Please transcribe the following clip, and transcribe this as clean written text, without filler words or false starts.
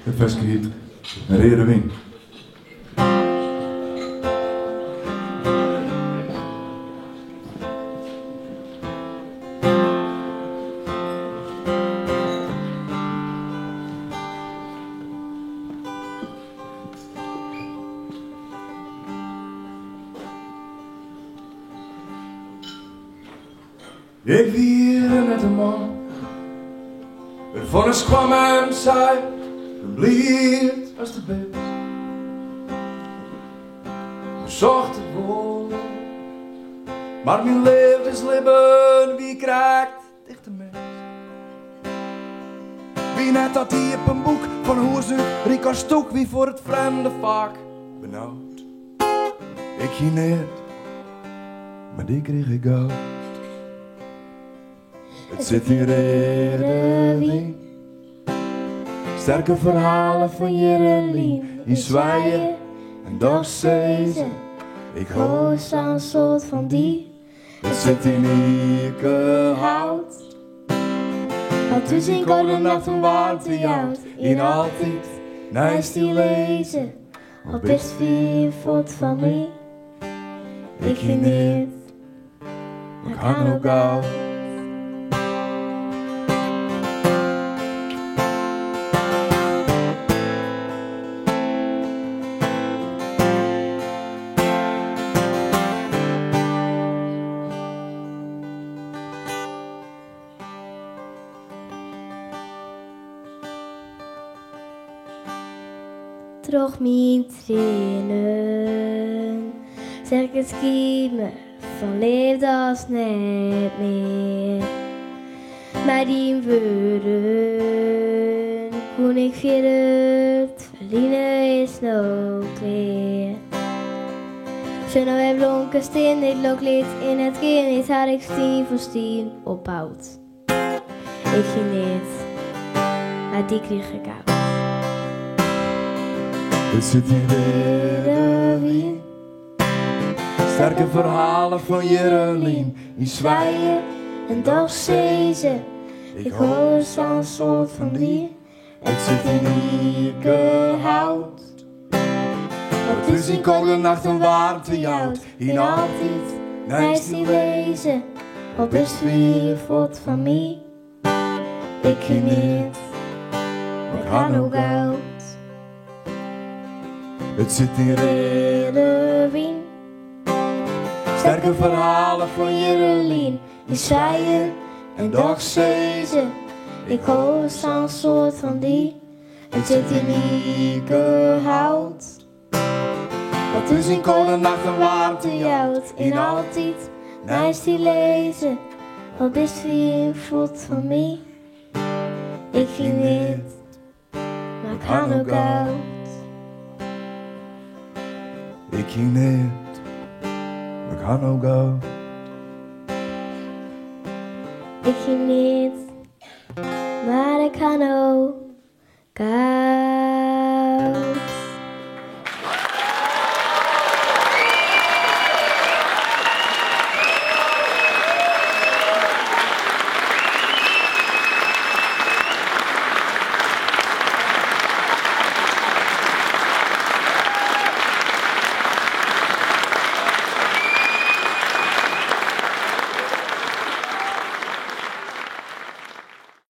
Het festgebied Reerwin. Ik vierde met een man. Het vonnis kwam en zei: geblierd als de best. We zochten het woord, maar mijn levensleven, wie krijgt dichte mens? Wie net dat die op een boek van hoe ze Rika Stok, wie voor het vreemde vaak benauwd. Ik ging neer, maar die kreeg ik goud. Het zit hier Reerwin. Sterke verhalen van Jerelien. In zwijgen en dagsezen. Ik hoor zo'n soort van die. Het zit in Ike hout. Want dus in koude nacht een warmte jouwt. In altijd naast die lezen. Al best veel voort van mij. Ik ging niet, maar ik ga ook gauw. Droog mijn tranen, zeg het schiemen van leefde als net meer. Maar die woorden kon ik verder, verliezen is nog weer. Schön op het blonke steen, dit loklied in het kind, had ik stien voor stien opbouwd. Ik ging niet, maar die kreeg ik uit. Het zit hier Reerwin. Sterke verhalen van Jerelien. In zwijgen en dagsezen. ik hoor zo'n soort van die. Het zit in Ike hout. Het is in koude nacht een warmte jouwt. In altijd naast die wezen. Al best weer voort van mij. Ik ging niet, maar ik ga nog oud. Het zit in Reerwin. Sterke verhalen van Jerelien. In zwijgen En dagsezen. ik hoor zo'n soort van die. Het zit in Ike hout. Het is in koude nacht een warmte jouwt. In altijd naast die lezen. Al best weer voort van mij. Ik ging niet, maar ik ga nog oud. Ik ging net, maar ik ga nog gauw. Ik ging niet, maar ik ga nog oud.